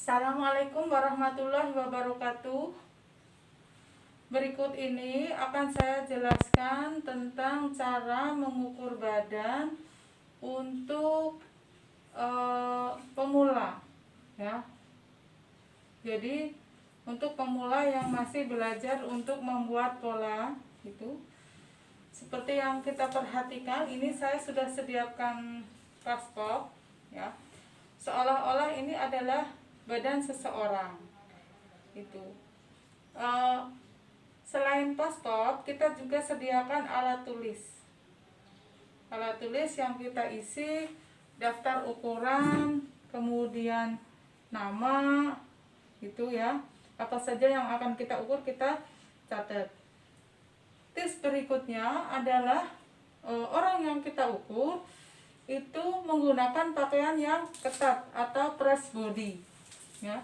Assalamualaikum warahmatullahi wabarakatuh. Berikut ini akan saya jelaskan tentang cara mengukur badan untuk pemula, ya. Jadi untuk pemula yang masih belajar untuk membuat pola, gitu. Seperti yang kita perhatikan, ini saya sudah sediakan paspor, ya. Seolah-olah ini adalah badan seseorang, itu. Selain paspor, kita juga sediakan alat tulis. Alat tulis yang kita isi daftar ukuran, kemudian nama, gitu ya. Apa saja yang akan kita ukur kita catat. Tips berikutnya adalah orang yang kita ukur itu menggunakan pakaian yang ketat atau press body, ya,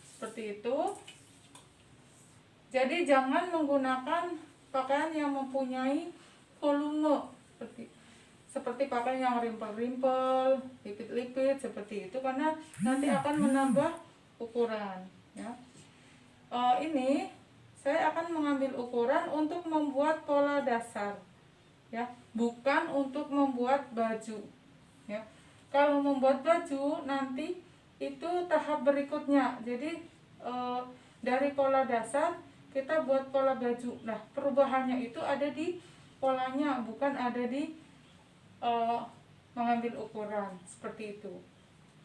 seperti itu. Jadi jangan menggunakan pakaian yang mempunyai volume seperti pakaian yang rimpel-rimpel, lipit-lipit seperti itu, karena nanti akan menambah ukuran, ya. Ini saya akan mengambil ukuran untuk membuat pola dasar, ya, bukan untuk membuat baju, ya. Kalau membuat baju nanti itu tahap berikutnya. Jadi dari pola dasar kita buat pola baju. Nah, perubahannya itu ada di polanya, bukan ada di mengambil ukuran seperti itu,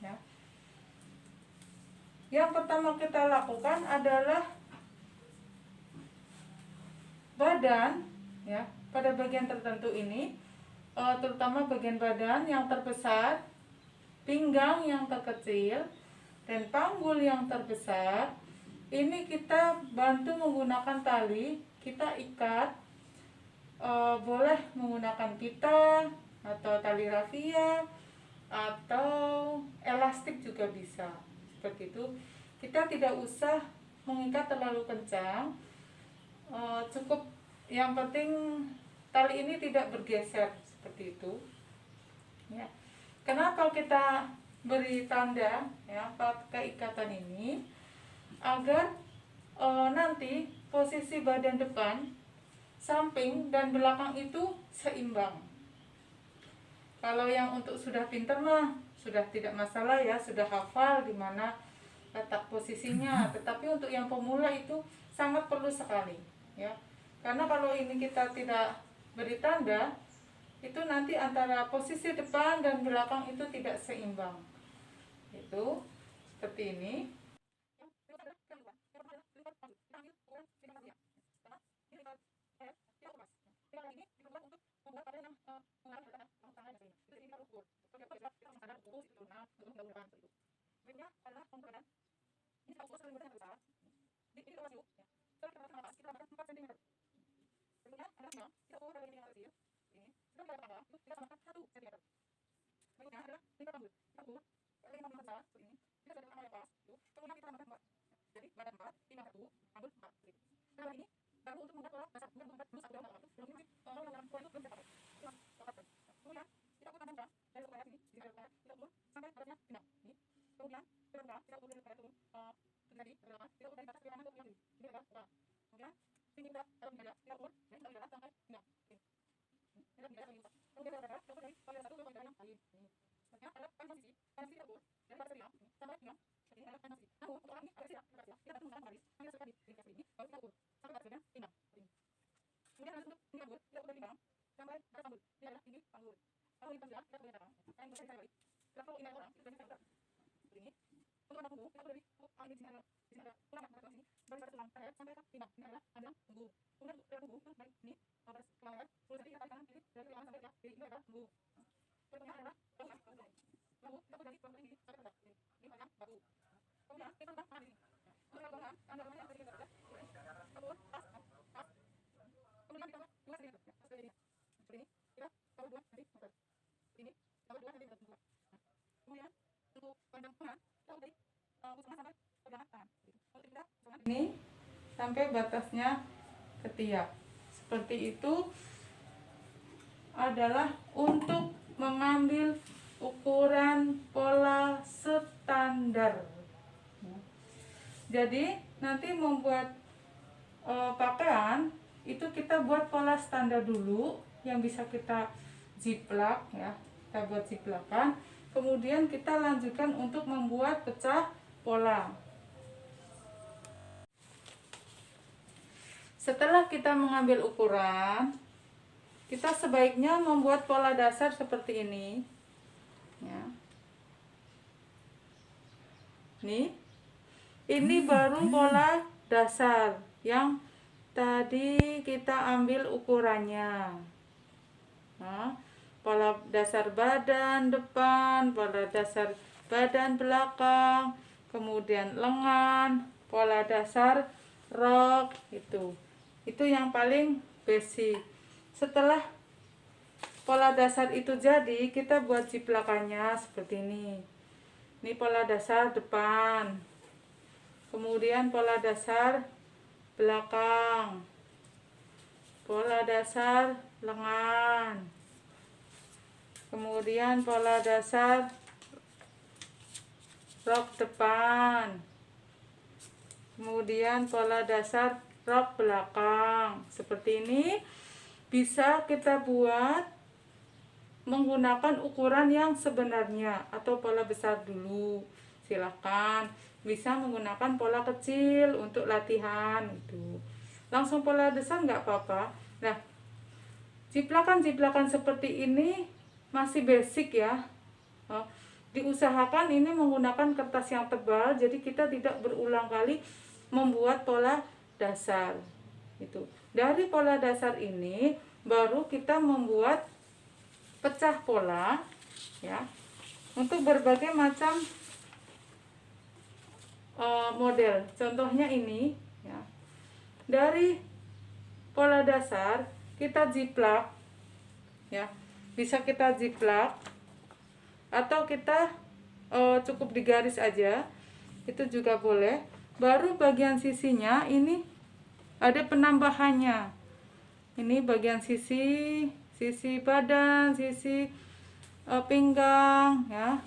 ya. Yang pertama kita lakukan adalah badan, ya, pada bagian tertentu ini, terutama bagian badan yang terbesar, pinggang yang terkecil, dan panggul yang terbesar. Ini kita bantu menggunakan tali, kita ikat, boleh menggunakan pita atau tali rafia atau elastik juga bisa, seperti itu. Kita tidak usah mengikat terlalu kencang, cukup yang penting tali ini tidak bergeser, seperti itu, ya. Kenapa kita beri tanda, ya, pakai ikatan ini? Agar nanti posisi badan depan, samping, dan belakang itu seimbang. Kalau yang untuk sudah pintar mah sudah tidak masalah, ya, sudah hafal di mana letak posisinya. Tetapi untuk yang pemula itu sangat perlu sekali, ya. Karena kalau ini kita tidak beri tanda, itu nanti antara posisi depan dan belakang itu tidak seimbang. Itu seperti ini. Ini sampai batasnya ketiak. Seperti itu adalah untuk mengambil ukuran pola standar. Jadi nanti membuat pakaian itu kita buat pola standar dulu yang bisa kita jiplak ya, kita buat jiplakan, kemudian kita lanjutkan untuk membuat pecah pola. Setelah kita mengambil ukuran, kita sebaiknya membuat pola dasar seperti ini ya. Nih, ini baru pola dasar yang tadi kita ambil ukurannya. Nah, pola dasar badan depan, pola dasar badan belakang, kemudian lengan, pola dasar rok, itu yang paling basic. Setelah pola dasar itu jadi, kita buat jiplakannya seperti ini. Ini pola dasar depan, kemudian pola dasar belakang, pola dasar lengan, kemudian pola dasar rok depan, kemudian pola dasar rok belakang. Seperti ini bisa kita buat menggunakan ukuran yang sebenarnya atau pola besar dulu. Silahkan bisa menggunakan pola kecil untuk latihan itu. Langsung pola besar nggak apa-apa. Nah, jiplakan seperti ini masih basic ya. Diusahakan ini menggunakan kertas yang tebal, jadi kita tidak berulang kali membuat pola dasar. Itu. Dari pola dasar ini baru kita membuat pecah pola ya, untuk berbagai macam model. Contohnya ini ya. Dari pola dasar kita jiplak ya, bisa kita jiplak atau kita cukup digaris aja, itu juga boleh. Baru bagian sisinya ini ada penambahannya. Ini bagian sisi badan, sisi pinggang ya,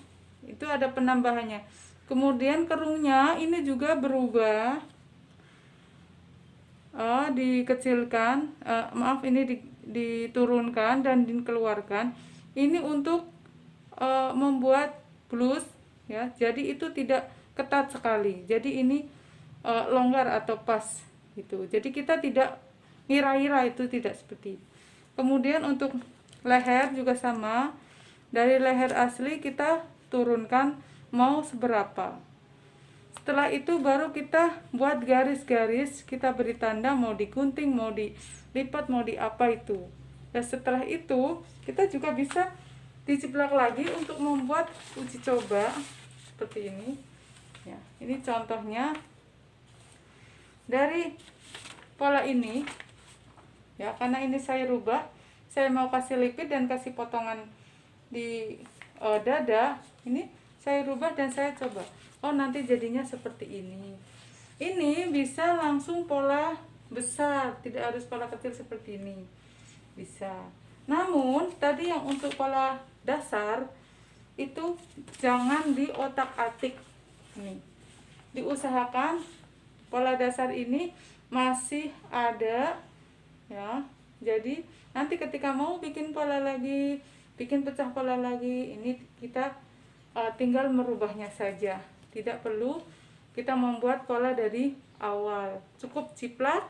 itu ada penambahannya. Kemudian kerungnya ini juga berubah, dikecilkan, ini diturunkan dan dikeluarkan. Ini untuk membuat blus ya, jadi itu tidak ketat sekali, jadi ini longgar atau pas gitu. Jadi kita tidak ngira-ngira, itu tidak seperti itu. Kemudian untuk leher juga sama, dari leher asli kita turunkan mau seberapa. Setelah itu baru kita buat garis-garis, kita beri tanda mau digunting, mau dilipat, mau di apa itu. Dan setelah itu kita juga bisa dijiplak lagi untuk membuat uji coba seperti ini ya. Ini contohnya dari pola ini ya, karena ini saya rubah, saya mau kasih lipit dan kasih potongan di dada, ini saya rubah dan saya coba, oh nanti jadinya seperti ini. Ini bisa langsung pola besar, tidak harus pola kecil seperti ini, bisa. Namun tadi yang untuk pola dasar itu jangan diotak-atik nih, diusahakan pola dasar ini masih ada ya. Jadi nanti ketika mau bikin pola lagi, bikin pecah pola lagi, ini kita tinggal merubahnya saja, tidak perlu kita membuat pola dari awal. Cukup jiplak,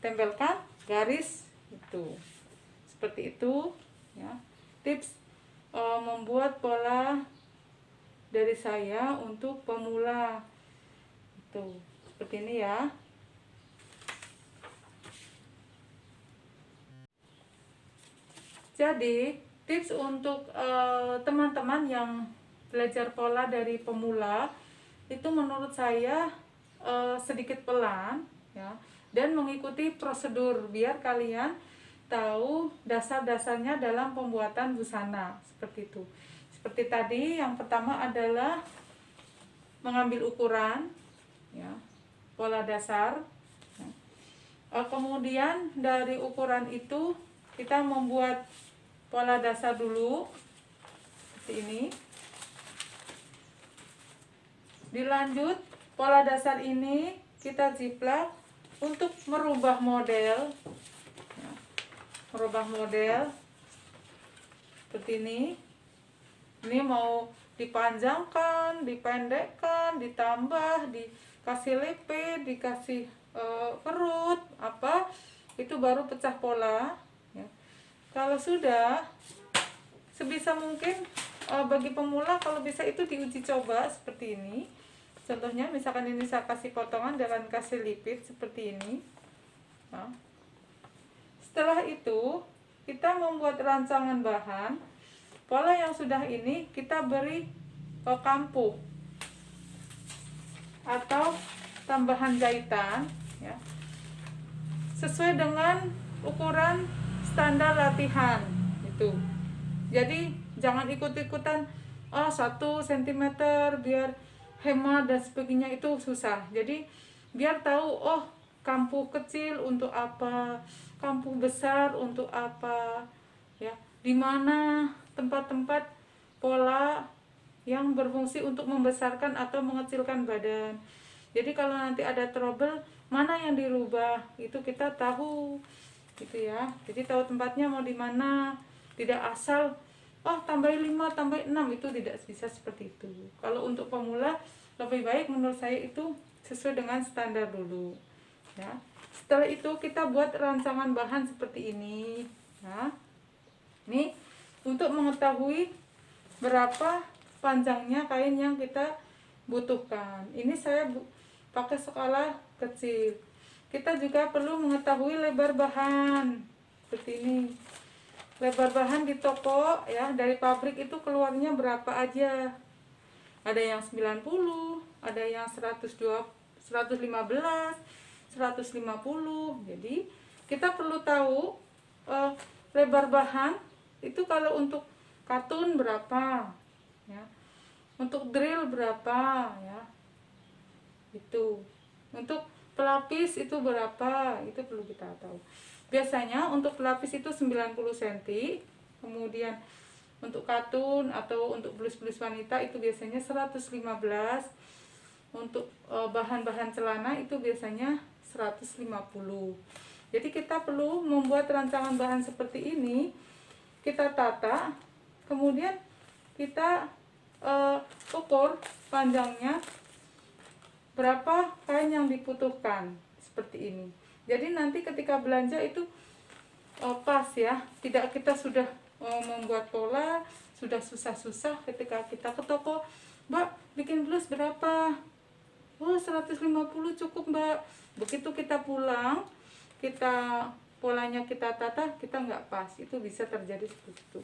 tempelkan garis, itu seperti itu ya. Tips membuat pola dari saya untuk pemula itu seperti ini ya. Jadi tips untuk teman-teman yang belajar pola dari pemula itu menurut saya sedikit pelan ya, dan mengikuti prosedur biar kalian tahu dasar-dasarnya dalam pembuatan busana seperti itu. Seperti tadi, yang pertama adalah mengambil ukuran ya, pola dasar ya. Kemudian dari ukuran itu kita membuat pola dasar dulu seperti ini. Dilanjut pola dasar ini kita jiplak untuk merubah model ya, merubah model seperti ini mau dipanjangkan, dipendekkan, ditambah, dikasih lepe, dikasih perut apa, itu baru pecah pola ya. Kalau sudah, sebisa mungkin bagi pemula kalau bisa itu diuji coba seperti ini. Contohnya misalkan ini saya kasih potongan dengan kasih lipit seperti ini nah. Setelah itu kita membuat rancangan bahan. Pola yang sudah ini kita beri kampuh atau tambahan jahitan ya, sesuai dengan ukuran standar latihan itu. Jadi jangan ikut-ikutan 1 cm biar hemat dan sebagainya, itu susah. Jadi biar tahu kampuh kecil untuk apa, kampuh besar untuk apa ya, di mana tempat-tempat pola yang berfungsi untuk membesarkan atau mengecilkan badan. Jadi kalau nanti ada trouble mana yang dirubah itu kita tahu gitu ya. Jadi tahu tempatnya mau di mana, tidak asal tambahin 5, tambahin 6, itu tidak bisa seperti itu. Kalau untuk pemula lebih baik menurut saya itu sesuai dengan standar dulu ya. Setelah itu kita buat rancangan bahan seperti ini ya. Ini untuk mengetahui berapa panjangnya kain yang kita butuhkan. Ini saya pakai skala kecil. Kita juga perlu mengetahui lebar bahan seperti ini. Lebar bahan di toko ya, dari pabrik itu keluarnya berapa aja. Ada yang 90, ada yang 120, 115, 150. Jadi kita perlu tahu lebar bahan itu kalau untuk katun berapa ya, untuk drill berapa ya, itu untuk pelapis itu berapa, itu perlu kita tahu. Biasanya untuk pelapis itu 90 cm, kemudian untuk katun atau untuk blus-blus wanita itu biasanya 115, untuk bahan-bahan celana itu biasanya 150. Jadi kita perlu membuat rancangan bahan seperti ini, kita tata, kemudian kita ukur panjangnya berapa kain yang dibutuhkan seperti ini. Jadi nanti ketika belanja itu pas ya, tidak kita sudah membuat pola sudah susah-susah, ketika kita ke toko, Mbak bikin blus berapa? 150 cukup Mbak. Begitu kita pulang, kita polanya kita tata, kita nggak pas, itu bisa terjadi seperti itu.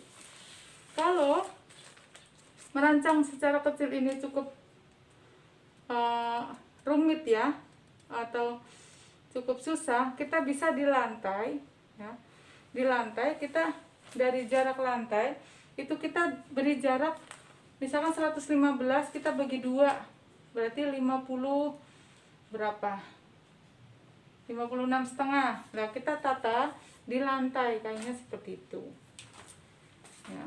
Kalau merancang secara kecil ini cukup rumit ya, atau cukup susah, kita bisa di lantai ya. Di lantai kita dari jarak lantai itu kita beri jarak misalkan 115, kita bagi 2 berarti 50 berapa, 56,5. Nah kita tata di lantai kayaknya seperti itu ya.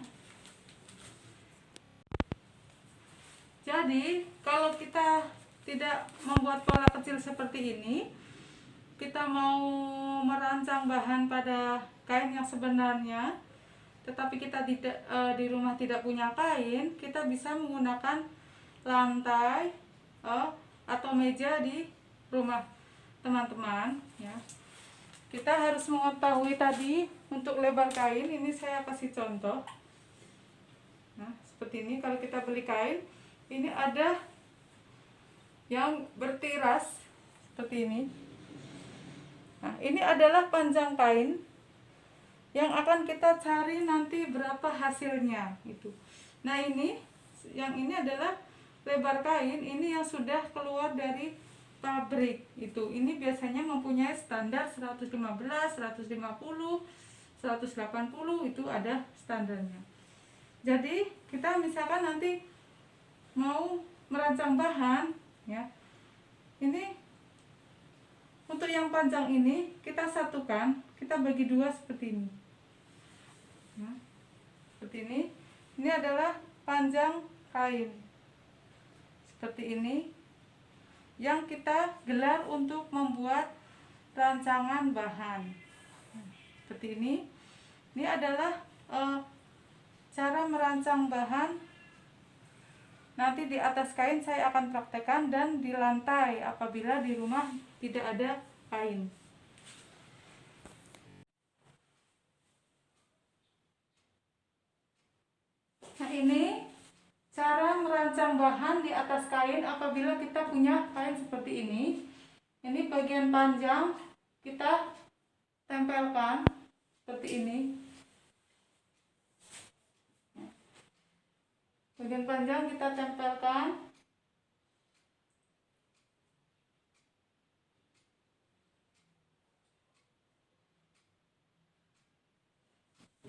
Jadi kalau kita tidak membuat pola kecil seperti ini, kita mau merancang bahan pada kain yang sebenarnya, tetapi kita tidak di rumah tidak punya kain, kita bisa menggunakan lantai atau meja di rumah teman-teman ya. Kita harus mengetahui tadi untuk lebar kain, ini saya kasih contoh. Nah, seperti ini kalau kita beli kain, ini ada yang bertiras seperti ini. Nah, ini adalah panjang kain yang akan kita cari nanti berapa hasilnya itu. Nah, yang ini adalah lebar kain, ini yang sudah keluar dari pabrik itu. Ini biasanya mempunyai standar 115, 150, 180, itu ada standarnya. Jadi kita misalkan nanti mau merancang bahan ya, ini untuk yang panjang ini kita satukan, kita bagi 2 seperti ini nah, seperti ini. Ini adalah panjang kain seperti ini. yang kita gelar untuk membuat rancangan bahan. Seperti ini. Ini adalah cara merancang bahan. Nanti di atas kain saya akan praktekkan, dan di lantai apabila di rumah tidak ada kain. Nah, ini cara merancang bahan di atas kain apabila kita punya kain seperti ini. Ini bagian panjang kita tempelkan seperti ini. Bagian panjang kita tempelkan.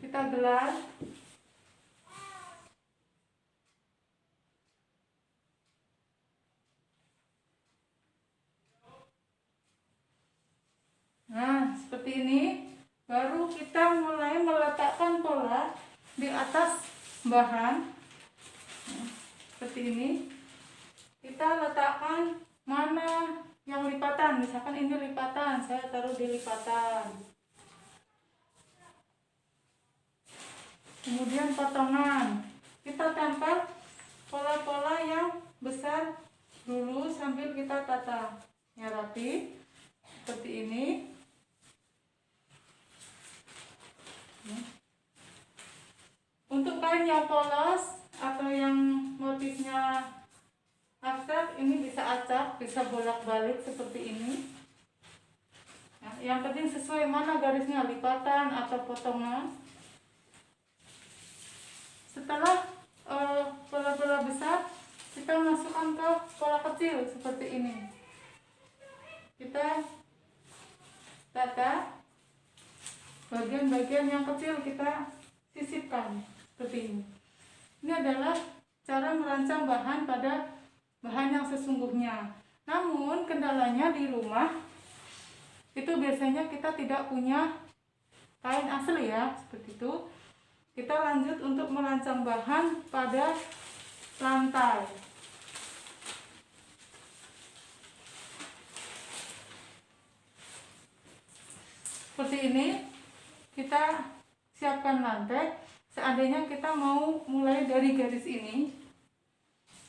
Kita gelar. Nah, seperti ini. Baru kita mulai meletakkan pola di atas bahan. Nah, seperti ini. Kita letakkan mana yang lipatan. Misalkan ini lipatan, saya taruh di lipatan. Kemudian potongan. Kita tempel pola-pola yang besar dulu sambil kita tata. Ya, rapi. Seperti ini. Untuk kain yang polos atau yang motifnya abstrak, ini bisa acak, bisa bolak-balik seperti ini. Nah, yang penting sesuai mana garisnya, lipatan atau potongan. Setelah pola-pola besar, kita masukkan ke pola kecil seperti ini. Kita tata bagian-bagian yang kecil, kita sisipkan seperti ini. Ini adalah cara merancang bahan pada bahan yang sesungguhnya. Namun kendalanya di rumah itu biasanya kita tidak punya kain asli ya, seperti itu. Kita lanjut untuk merancang bahan pada lantai. Seperti ini. Kita siapkan lantai. Seandainya kita mau mulai dari garis ini,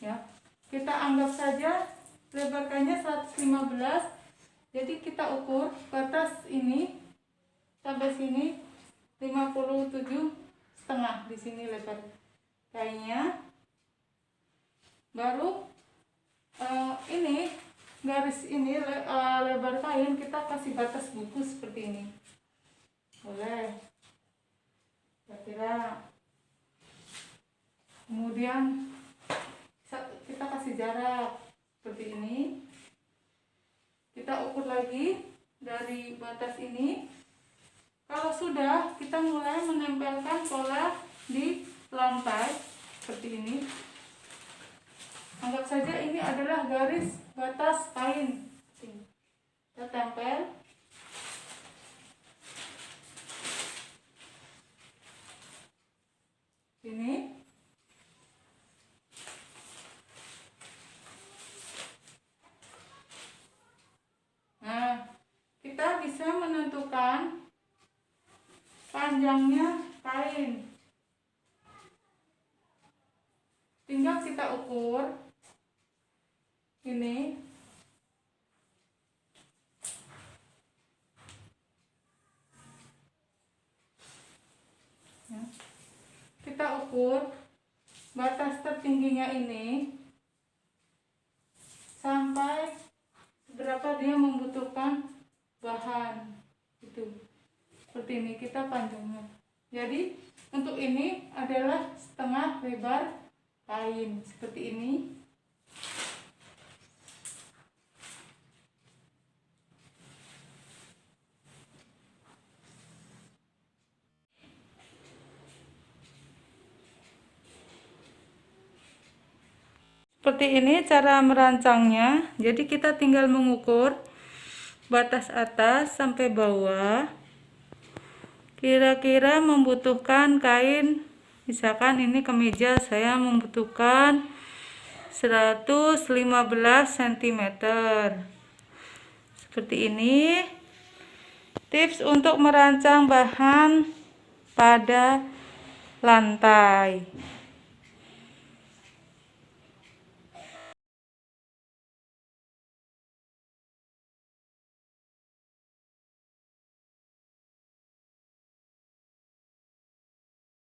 ya, kita anggap saja lebar kainnya 115. Jadi kita ukur batas ini sampai sini 57,5 di sini lebar kainnya. Baru ini garis ini lebar kain kita kasih batas buku seperti ini. Boleh. Kira-kira. Kemudian kita kasih jarak seperti ini. Kita ukur lagi dari batas ini. Kalau sudah, kita mulai menempelkan pola di lantai seperti ini. Anggap saja ini adalah garis batas kain. Kita tempel. Ini. Nah, kita bisa menentukan panjangnya kain. Tinggal kita ukur ini. Kita ukur batas tertingginya ini sampai berapa dia membutuhkan bahan. Itu seperti ini kita panjangnya. Jadi untuk ini adalah setengah lebar kain seperti ini. Seperti ini cara merancangnya. Jadi kita tinggal mengukur batas atas sampai bawah. Kira-kira membutuhkan kain, misalkan ini kemeja saya membutuhkan 115 cm. Seperti ini tips untuk merancang bahan pada lantai.